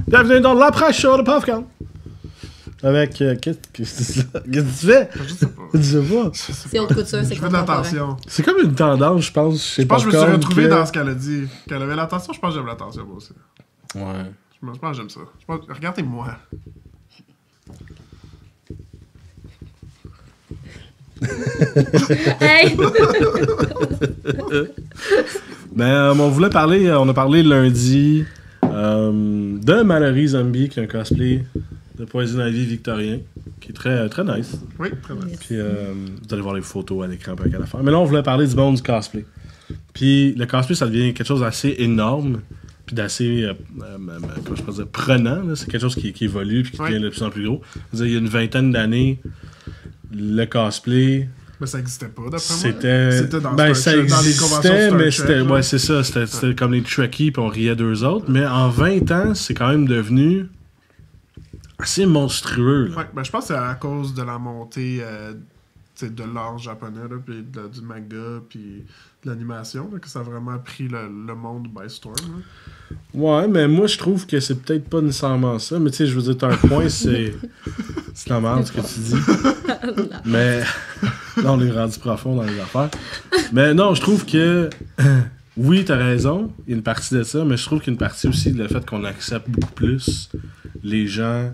Bienvenue dans l'après-show de Popcorn. Avec. Qu'est-ce que tu fais? Je sais pas. Je sais pas. C'est haute couture, c'est Je fais de l'attention. C'est comme une tendance, je pense. Je pense que je me suis retrouvé dans ce qu'elle a dit. Qu'elle avait l'attention, je pense que j'aime l'attention, moi aussi. Ouais. Je pense que j'aime ça. Regardez-moi. Hey! Ben, on voulait parler, on a parlé lundi de Mallory Zombie, qui est un cosplay de Poison Ivy victorien, qui est très, très nice. Oui, très bien. Puis vous allez voir les photos à l'écran, pas qu'à la faire. Mais là, on voulait parler du monde du cosplay. Puis le cosplay, ça devient quelque chose d'assez énorme, puis d'assez, comment je peux dire, prenant. Là. C'est quelque chose qui évolue, puis qui devient de plus en plus gros. Je veux dire, il y a une vingtaine d'années, le cosplay... Mais ça existait pas, d'après moi. C'était dans, ben, Star ça Trek, dans les conventions existait, Star mais Trek, c'était, là. ouais, c'est ça. C'était comme les Trekkies, puis on riait d'eux autres. Mais en 20 ans, c'est quand même devenu assez monstrueux. Là. Ouais, ben, je pense que c'est à cause de la montée de l'art japonais, là, puis du manga, puis de l'animation, là, que ça a vraiment pris le monde by storm. Là. Ouais, mais moi, je trouve que c'est peut-être pas nécessairement ça. Mais tu sais, je veux dire, t'as un point, c'est la merde ce que tu dis. Mais là, on est rendu profond dans les affaires. Mais non, je trouve que oui, t'as raison, il y a une partie de ça, mais je trouve qu'il y a une partie aussi de le fait qu'on accepte beaucoup plus les gens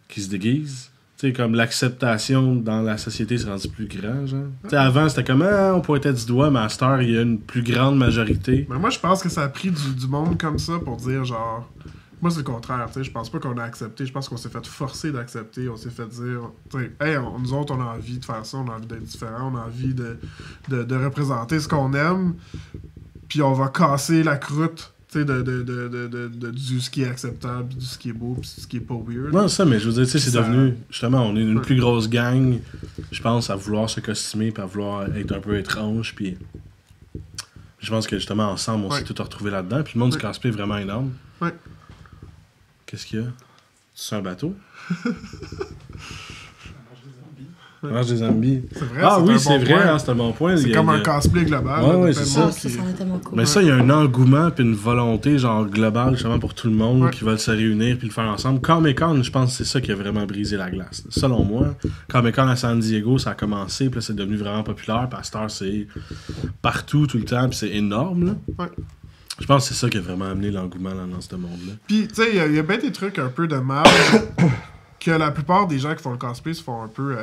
qui se déguisent. Tu sais, comme l'acceptation dans la société c'est rendu plus grand, genre. Tu sais, avant, c'était comme, on pointait du doigt, mais à cette heure, il y a une plus grande majorité. Mais moi, je pense que ça a pris du monde comme ça pour dire, genre... Moi, c'est le contraire, tu sais. Je pense pas qu'on a accepté. Je pense qu'on s'est fait forcer d'accepter. On s'est fait dire, tu sais, hey, nous autres, on a envie de faire ça, on a envie d'être différents, on a envie de représenter ce qu'on aime, puis on va casser la croûte. Tu sais, de ce qui est acceptable, de ce qui est beau, puis ce qui est pas weird. Non, ça, mais je veux dire, tu sais, c'est Ça... devenu... Justement, on est une plus grosse gang, je pense, à vouloir se costumer, puis à vouloir être un peu étrange, puis... Je pense que, justement, ensemble, on s'est tous retrouvés là-dedans, puis le monde du cosplay est vraiment énorme. Ouais. Qu'est-ce qu'il y a? C'est un bateau? Mange des zombies. C'est vrai, Ah oui, c'est bon vrai, point. hein, c'est un bon point. C'est comme un cosplay global. Ouais, là, ouais, de c'est plein de ça. monde Ça serait tellement cool. Mais ça, il y a un engouement puis une volonté genre globale justement pour tout le monde Ouais. qui veulent se réunir puis le faire ensemble. Comic-Con, je pense que c'est ça qui a vraiment brisé la glace. Selon moi, Comic-Con à San Diego, ça a commencé puis là, c'est devenu vraiment populaire. Puis à cette heure, c'est partout, tout le temps, puis c'est énorme. Là. Ouais. Je pense que c'est ça qui a vraiment amené l'engouement dans ce monde-là. Puis, tu sais, il y a bien des trucs un peu de mal que la plupart des gens qui font le cosplay se font un peu...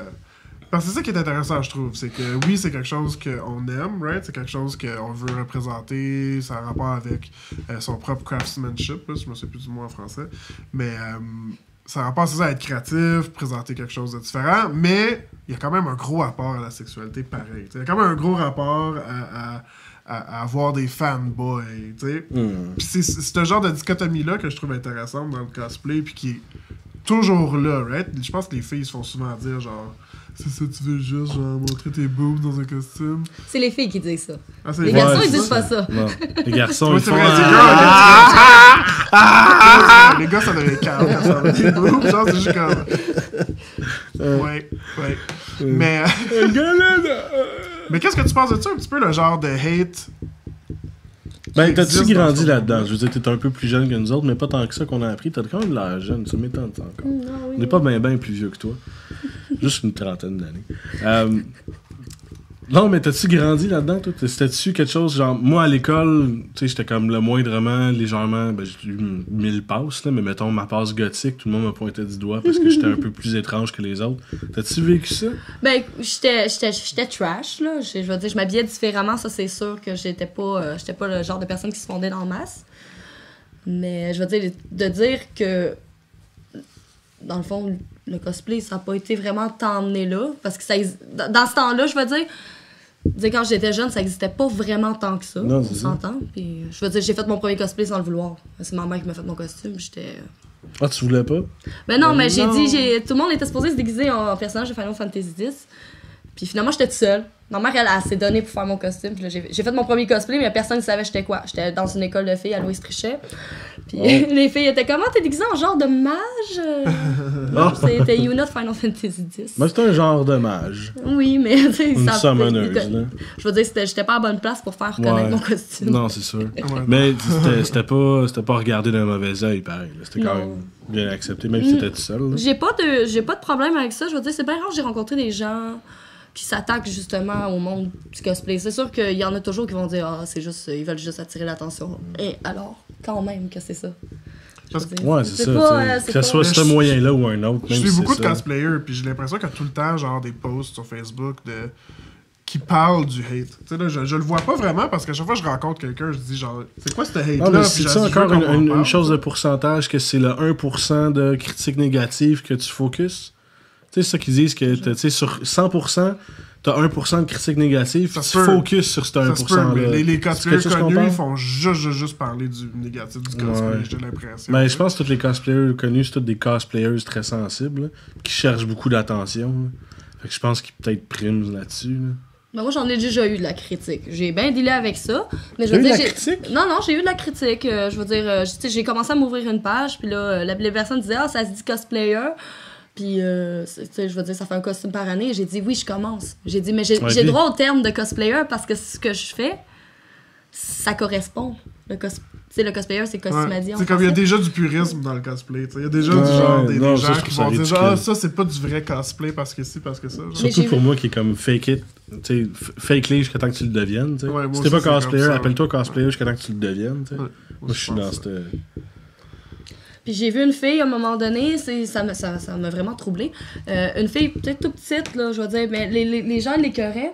Parce que c'est ça qui est intéressant, je trouve. C'est que oui, c'est quelque chose qu'on aime, right? C'est quelque chose qu'on veut représenter. Ça a rapport avec son propre craftsmanship, là, je me sais plus du mot en français. Mais ça a rapport à être créatif, présenter quelque chose de différent. Mais il y a quand même un gros rapport à la sexualité pareil. Il y a quand même un gros rapport à avoir des fanboys, tu sais. Puis c'est ce genre de dichotomie-là que je trouve intéressante dans le cosplay, puis qui est toujours là, right? Je pense que les filles se font souvent dire, genre... C'est ça, tu veux juste genre montrer tes boobs dans un costume? C'est les filles qui disent ça. Ah, c'est Les ouais, garçons, ils c'est disent pas ça. Non. Les garçons, Ouais, ils c'est font... vrai, les gars, ça devient calme quand ça va des boobs. Genre, c'est juste comme... Ouais. Mais... Mais qu'est-ce que tu penses de ça, un petit peu, le genre de hate... Ben, t'as-tu existe dans grandi ce là-dedans? monde-là? Je veux dire, t'es un peu plus jeune que nous autres, mais pas tant que ça qu'on a appris. T'as quand même l'air jeune, ça m'étonne ça encore. Non, oui. On n'est pas bien plus vieux que toi. Juste une trentaine d'années. Non, mais t'as-tu grandi là-dedans, toi? C'était-tu quelque chose, genre, moi à l'école, tu sais, j'étais comme le moindrement, légèrement, ben j'ai eu 1000 passes, là, mais mettons ma passe gothique, tout le monde me pointait du doigt parce que j'étais un peu plus étrange que les autres. T'as-tu vécu ça? Ben, j'étais trash, là. Je veux dire, je m'habillais différemment, ça, c'est sûr que j'étais pas le genre de personne qui se fondait dans la masse. Mais, je veux dire, de dire que, dans le fond, le cosplay, ça n'a pas été vraiment tant emmené là. Parce que ça, dans ce temps-là, je veux dire, quand j'étais jeune, ça n'existait pas vraiment tant que ça. Non, On c'est ça. s'entend. Puis, je veux dire, j'ai fait mon premier cosplay sans le vouloir. C'est ma mère qui m'a fait mon costume. J'étais. Ah, tu voulais pas? Ben non, mais non. tout le monde était supposé se déguiser en personnage de Final Fantasy X. Puis finalement, j'étais toute seule. Ma mère, elle s'est donnée pour faire mon costume. Puis là, j'ai fait mon premier cosplay, mais personne ne savait j'étais quoi. J'étais dans une école de filles à Louis Trichet. Puis les filles étaient comme, t'es déguisée en genre de mage? C'était Yuna de Final Fantasy X. Mais c'est un genre de mage. Oui, mais tu sais, Une summoneuse, là. Je veux dire, j'étais pas à bonne place pour faire reconnaître mon costume. Non, c'est sûr. Mais c'était pas regardé d'un mauvais œil, pareil. C'était quand même bien accepté, même si t'étais tout seul. Là. J'ai pas de problème avec ça. Je veux dire, c'est bien rare que j'ai rencontré des gens qui s'attaquent justement au monde du cosplay. C'est sûr qu'il y en a toujours qui vont dire c'est juste, ils veulent juste attirer l'attention. Et alors, quand même que c'est ça. Ouais, c'est ça. Que ce soit ce moyen-là ou un autre. Je suis beaucoup de cosplayers, puis j'ai l'impression qu'il y a tout le temps genre des posts sur Facebook qui parlent du hate. Tu sais, là, je le vois pas vraiment parce qu'à chaque fois que je rencontre quelqu'un, je dis genre, c'est quoi ce hate-là? C'est ça encore une chose de pourcentage que c'est le 1% de critiques négatives que tu focuses? Tu sais, c'est ça qu'ils disent que sur 100%, t'as 1% de critiques négatives, tu focuses sur ce 1%-là. Les cosplayers connus, ils font juste parler du négatif du cosplay, j'ai l'impression. Mais je pense que tous les cosplayers connus, c'est tous des cosplayers très sensibles, là, qui cherchent beaucoup d'attention. Là. Fait que je pense qu'ils peut-être priment là-dessus. Là. Ben moi, j'en ai déjà eu de la critique. J'ai bien dealé avec ça. Mais je veux dire, de la critique? Non, j'ai eu de la critique. Je veux dire, j'ai commencé à m'ouvrir une page, puis là, les personnes disaient « ça se dit cosplayer ». Puis, je veux dire, ça fait un costume par année. J'ai dit, oui, je commence. J'ai dit, mais j'ai droit au terme de cosplayer parce que ce que je fais, ça correspond. Le cosplayer, c'est costumadier. C'est comme il y a déjà du purisme dans le cosplay. Il y a déjà du genre des gens qui vont dire, ça, c'est pas du vrai cosplay parce que ci, parce que ça. Surtout pour moi qui est comme fake it. Fake-les jusqu'à temps que tu le deviennes. Si t'es pas cosplayer, appelle-toi cosplayer jusqu'à temps que tu le deviennes. Moi, je suis dans cette. Puis j'ai vu une fille à un moment donné, ça m'a vraiment troublée. Une fille peut-être tout petite, là, je veux dire, mais les gens l'écœuraient.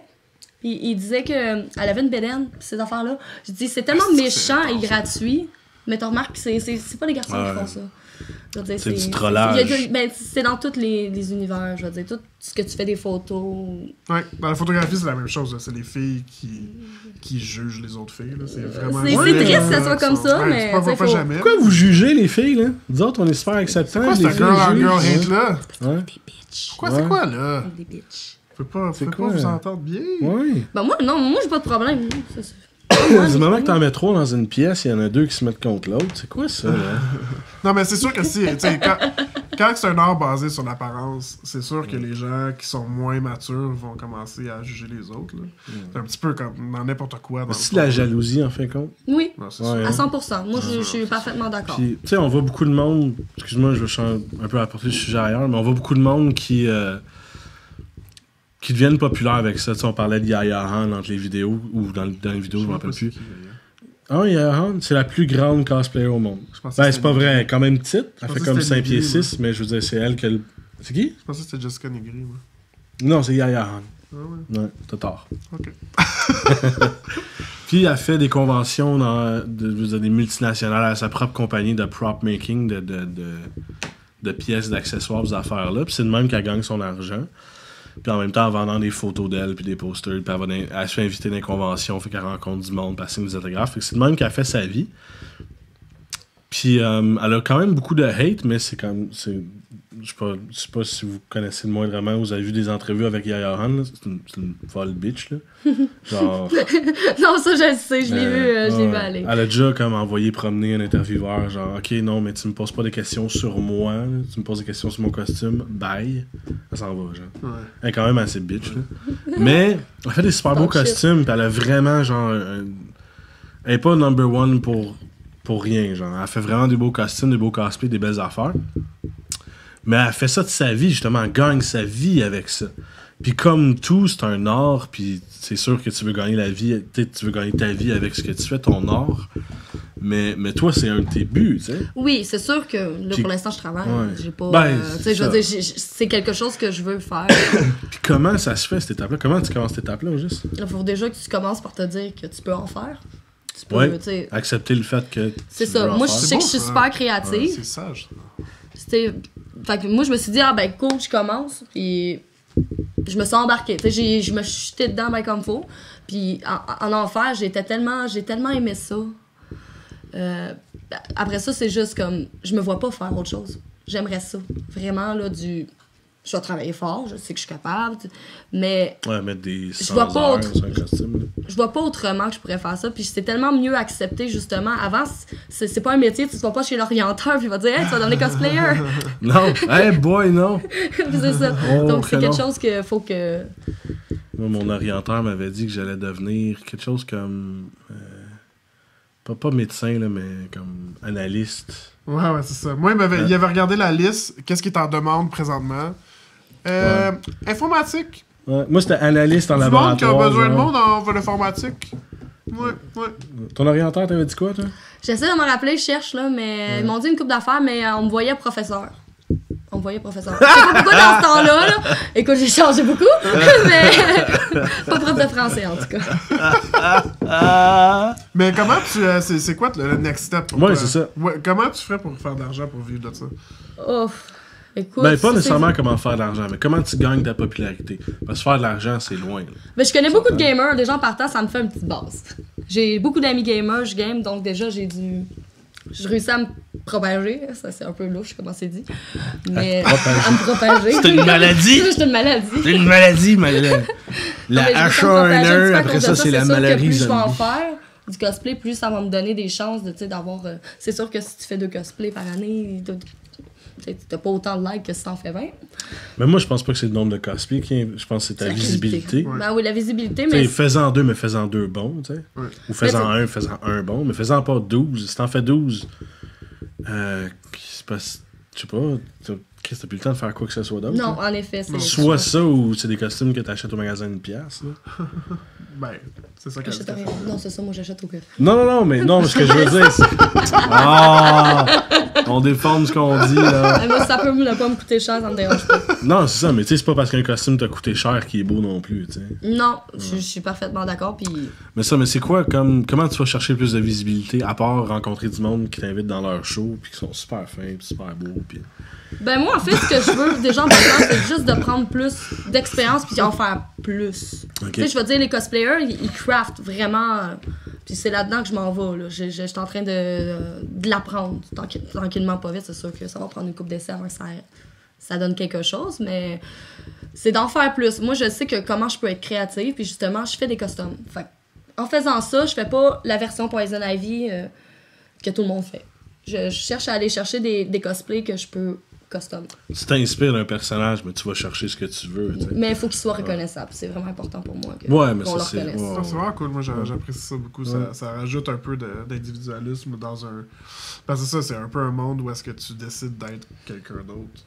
Puis ils disaient qu'elle avait une bédaine, ces affaires-là. J'ai dit, c'est tellement méchant et gratuit. Mais t'as remarqué que c'est pas les garçons qui font ça. C'est du trollage. C'est dans tous les univers, je veux dire. Tout ce que tu fais des photos. Ouais, dans la photographie, c'est la même chose. C'est les filles qui jugent les autres filles. C'est vraiment. C'est triste que ça soit comme ça, mais. Pas jamais. Pourquoi vous jugez les filles, là? Nous autres, on est super acceptants. Pourquoi c'est un girl hate là? Des bitches. Quoi, c'est quoi là? Des bitches. Faut pas vous entendre bien. Oui. Ben moi, j'ai pas de problème. Du moment que t'en mets trop dans une pièce, il y en a deux qui se mettent contre l'autre. C'est quoi ça, là? Non, mais c'est sûr que si, tu sais, quand c'est un art basé sur l'apparence, c'est sûr que les gens qui sont moins matures vont commencer à juger les autres. Là. C'est un petit peu comme dans n'importe quoi. C'est la jalousie, en fin de compte. Oui, non, à 100%. Moi, je suis parfaitement d'accord. Puis, tu sais, on voit beaucoup de monde, excuse-moi, je vais changer un peu apporter le sujet ailleurs, mais on voit beaucoup de monde qui deviennent populaires avec ça. Tu sais, on parlait de Yaya Han entre les vidéos, ou dans les vidéos, je m'en rappelle plus. Yaya Han, c'est la plus grande cosplayer au monde. C'est pas vrai, elle est quand même petite. Elle fait comme 5 pieds 6, mais je veux dire, c'est elle que... C'est qui? Je pensais que c'était Jessica Negri, moi. Non, c'est Yaya Han. Ah ouais? Ouais, t'as tort. OK. Puis elle fait des conventions des multinationales à sa propre compagnie de prop making, de pièces, d'accessoires, des affaires-là. Puis c'est de même qu'elle gagne son argent. Puis en même temps, en vendant des photos d'elle, puis des posters, puis elle se fait inviter dans les conventions, fait qu'elle rencontre du monde, puis elle signe des autographes. Fait que c'est de même qu'elle fait sa vie. Puis elle a quand même beaucoup de hate, mais c'est comme... Je sais pas si vous connaissez moindrement, vous avez vu des entrevues avec Yaya Han, c'est une folle bitch, là. Genre... non, ça, je le sais, je l'ai vu aller. Elle a déjà comme envoyé promener un intervieweur, genre, OK, non, mais tu me poses pas des questions sur moi, là. Tu me poses des questions sur mon costume, bye. Elle s'en va, genre. Ouais. Elle est quand même assez bitch, là. Mais elle fait des super beaux costumes, puis elle a vraiment, genre... Elle est pas number one pour rien, genre. Elle fait vraiment des beaux costumes, des beaux cosplays, des belles affaires. Mais elle fait ça de sa vie, justement. Elle gagne sa vie avec ça. Puis comme tout, c'est un art, puis c'est sûr que tu veux gagner la vie, tu veux gagner ta vie avec ce que tu fais, ton art. Mais toi, c'est un de tes buts, tu sais. Oui, c'est sûr que là, pour l'instant, je travaille. Ouais. J'ai pas. Je veux dire, c'est quelque chose que je veux faire. Puis comment ça se fait, cette étape-là? Comment tu commences cette étape-là, juste? Il faut déjà que tu commences par te dire que tu peux en faire. Tu peux, accepter le fait que. C'est ça. Moi, je sais que je suis super créative. Ouais, c'est sage. Fait que moi, je me suis dit, cool, je commence. Puis je me suis embarquée. Je me suis jetée dedans comme faut. Puis en enfer, j'ai tellement aimé ça. Après ça, c'est juste comme, je me vois pas faire autre chose. J'aimerais ça. Vraiment, là, Je dois travailler fort, je sais que je suis capable, mais Ouais, mettre des 100 vois pas heures autre- sur un costume. Là. je vois pas autrement que je pourrais faire ça. Puis c'est tellement mieux accepté, justement. Avant, c'est pas un métier, tu te vas pas chez l'orienteur, puis il va te dire, hey, tu vas devenir cosplayer. Non, hey boy, non! Puis c'est ça. Oh, Donc c'est que quelque non. chose qu'il faut que. Moi, mon orienteur m'avait dit que j'allais devenir quelque chose comme... pas médecin, là, mais comme analyste. Ouais, c'est ça. Moi, il avait regardé la liste, qu'est-ce qui est en demande présentement. Informatique. Ouais, moi, c'était analyste en Du monde qui a laboratoire. besoin de genre. monde en l'informatique. Ouais. Ton orienteur t'avait dit quoi, toi? J'essaie de me rappeler, je cherche, là, mais ils m'ont dit une couple d'affaires, mais on me voyait professeur. On me voyait professeur. Je sais pas pourquoi dans ce temps-là, là. Écoute, j'ai changé beaucoup, mais pas prof de français, en tout cas. Mais comment tu... c'est quoi le next step pour Ouais, toi? c'est ça. Ouais, comment tu ferais pour faire de l'argent pour vivre de ça? Oh, écoute... Ben, pas ça, nécessairement comment faire de l'argent, mais comment tu gagnes ta popularité. Parce que faire de l'argent, c'est loin. Là. Mais je connais beaucoup de gamers, déjà en partant, ça me fait une petite base. J'ai beaucoup d'amis gamers, je game, donc déjà j'ai dû... Je réussis à me propager, ça c'est un peu louche comment c'est dit. Mais à me propager. C'est une maladie! C'est une maladie. C'est une maladie, Madeleine. La Non, mais je réussis à me propager un petit H1N1, peu à après cause ça, de c'est la sûr que maladie plus je vais en zombie. faire du cosplay, plus ça va me donner des chances de, tu sais, d'avoir... c'est sûr que si tu fais 2 cosplays par année, t'as pas autant de likes que si t'en fais 20. Mais moi, je pense pas que c'est le nombre de cosplay je pense que c'est ta la visibilité. qualité. Ben oui, la visibilité, Tu sais, mais... faisant 2, mais faisant 2 bons, tu sais. Ouais. Ou faisant Mais 1, faisant 1 bon, mais faisant pas 12. Si t'en fais 12, c'est pas... Je sais pas, t'as plus le temps de faire quoi que ce soit d'autre. Non, là. en effet, c'est... Soit ça, ou c'est des costumes que t'achètes au magasin de pièce. Ben, c'est ça qu'elle J'achète rien. Non, c'est ça, moi j'achète au cœur. Non, mais ce que je veux dire, c'est... Ah! On déforme ce qu'on dit, là. Moi, ça peut ne pas me coûter cher, ça me dérange pas. Non, c'est ça, mais tu sais, c'est pas parce qu'un costume t'a coûté cher qu'il est beau non plus, tu sais. Non, je suis parfaitement d'accord, puis... Mais c'est quoi, comment tu vas chercher plus de visibilité, à part rencontrer du monde qui t'invite dans leur show, puis qui sont super fins, puis super beaux, puis... Ben moi, en fait, ce que je veux, déjà, en partant, c'est juste de prendre plus d'expérience puis d'en faire plus. Ok. Tu sais, je veux dire, les cosplayers, ils craftent vraiment... puis c'est là-dedans que je m'en vais, là. Je suis en train de l'apprendre. Tranquillement, pas vite, c'est sûr que ça va prendre une coupe d'essai avant que ça donne quelque chose, mais c'est d'en faire plus. Moi, je sais que comment je peux être créative, puis justement, je fais des customs. Fait en faisant ça, je fais pas la version Poison Ivy que tout le monde fait. Je cherche à aller chercher des cosplays que je peux custom. Tu t'inspires d'un personnage, mais tu vas chercher ce que tu veux, tu sais. Mais il faut qu'il soit reconnaissable. C'est vraiment important pour moi Ouais, mais qu'on ça, le c'est... reconnaisse. ouais. C'est vraiment cool, moi j'apprécie ça beaucoup, Ouais. ça rajoute un peu d'individualisme dans un... Parce que ça, c'est un peu un monde où est-ce que tu décides d'être quelqu'un d'autre.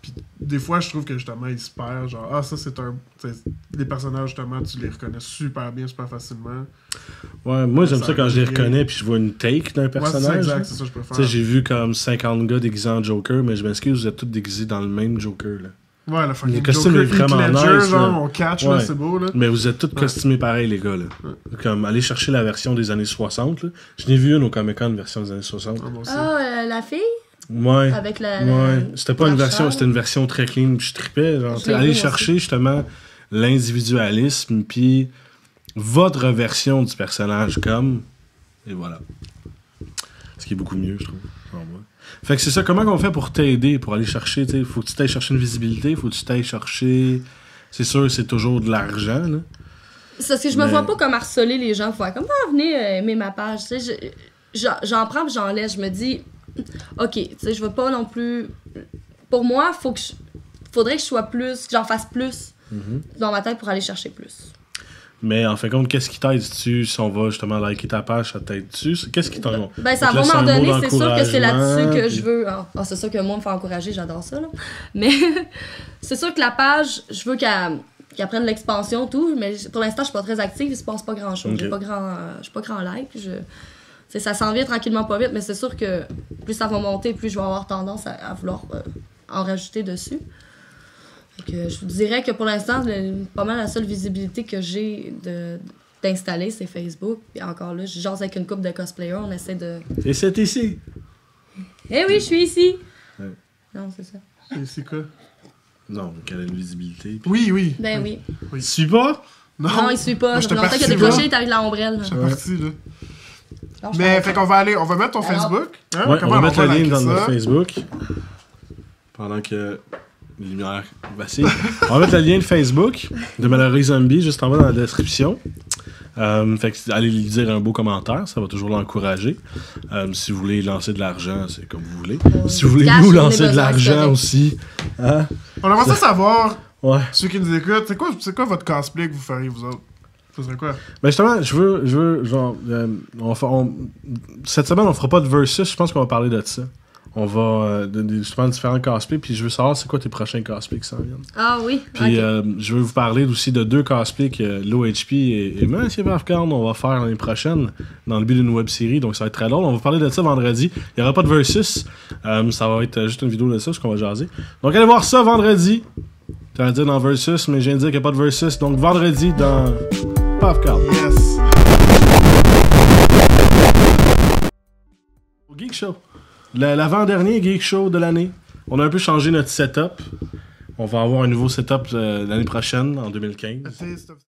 Puis des fois, je trouve que justement, ils se perdent, genre, ça c'est un... t'sais, les personnages, justement, tu les reconnais super bien, super facilement. Ouais, moi, j'aime Ça ça quand je les arrive. reconnais, puis je vois une take d'un Ouais, c'est ça, personnage. exact, là. c'est ça que je peux Tu faire. sais, j'ai vu comme 50 gars déguisés en Joker, mais je m'excuse, vous êtes tous déguisés dans le même Joker, là. Ouais, le fucking Le costume Joker, est vraiment Heath Ledger, nice, genre, là. on catch, Ouais. là, c'est beau, là. Mais vous êtes tous costumés pareil, les gars, là. Comme, allez chercher la version des années 60, là. Je n'ai vu une au Comic-Con, version des années 60. Ah, moi aussi. Ah, la fille? Ouais. Avec la... Ouais, c'était pas une version, marcheur. c'était une version très clean, puis je trippais. Genre, Je l'ai aller vu, moi chercher justement l'individualisme, puis votre version du personnage comme. Et voilà. Ce qui est beaucoup mieux, je trouve. Pour moi. Fait que c'est ça, comment on fait pour t'aider, pour aller chercher, tu sais, faut que tu t'ailles chercher une visibilité, faut que tu t'ailles chercher. C'est sûr, c'est toujours de l'argent, là. C'est parce que je me Mais- vois pas comme harceler les gens. Faut faire comme, venez aimer ma page. Tu sais, j'en prends pis j'en laisse. Je me dis, OK, tu sais, je veux pas non plus... Pour moi, faudrait que je sois plus, que j'en fasse plus dans ma tête pour aller chercher plus. Mais en fin de compte, qu'est-ce qui t'aide-tu si on va justement liker ta page, ça t'aide-tu? Qu'est-ce qui t'en... Ben, ça te va laisse m'en un mot donner, c'est sûr que c'est là-dessus d'encouragement, que puis- je veux. C'est sûr que moi, me faire encourager, j'adore ça, là. Mais c'est sûr que la page, je veux qu'elle prenne l'expansion, tout, mais pour l'instant, je suis pas très active, il se passe pas grand-chose. Ok. J'ai pas grand like. T'sais, ça s'en vient tranquillement pas vite, mais c'est sûr que plus ça va monter, plus je vais avoir tendance à vouloir en rajouter dessus. Fait que je vous dirais que pour l'instant, pas mal la seule visibilité que j'ai d'installer, c'est Facebook. Et encore là, je jase avec une couple de cosplayers, on essaie de... Et c'est ici! Eh oui, je suis ici! Ouais. Non, c'est ça. C'est quoi? Non, qu'elle a une visibilité. Oui. Ben oui. Tu suis pas? Non, il suit pas. Moi, Ça j'étais fait longtemps qu'il a parti, décroché, là. il est avec la ombrelle. J'étais Ouais. parti, là. Alors, je Mais, t'en- fait qu'on on va mettre ton Alors- Facebook. Hein, Ouais, on comment va mettre le lien liker dans ça? notre Facebook. Pendant que les lumières vacillent. On va mettre le lien de Facebook de Mallory Zombie juste en bas dans la description. Fait que allez lui dire un beau commentaire, ça va toujours l'encourager. Si vous voulez lancer de l'argent, c'est comme vous voulez. Si vous voulez nous lancer de l'argent aussi. Hein? On aimerait ça savoir, Ouais. ceux qui nous écoutent, c'est quoi votre cosplay que vous feriez, vous autres? Ça serait quoi? Ben justement, je veux genre, cette semaine, on fera pas de versus, je pense qu'on va parler de ça. On va justement différents cosplays, puis je veux savoir c'est quoi tes prochains cosplays qui s'en viennent. Ah oui, Puis ok. je veux vous parler aussi de 2 cosplays que l'OHP et Monsieur Bravcarn on va faire l'année prochaine dans le but d'une web série, donc ça va être très long. On va parler de ça vendredi. Il n'y aura pas de versus, ça va être juste une vidéo de ça, ce qu'on va jaser. Donc allez voir ça vendredi. T'allais dire dans versus, mais je viens de dire qu'il n'y a pas de versus, donc vendredi dans Bravcarn. Yes! Au Geek Show. L'avant-dernier Geek Show de l'année. On a un peu changé notre setup. On va avoir un nouveau setup l'année prochaine, en 2015.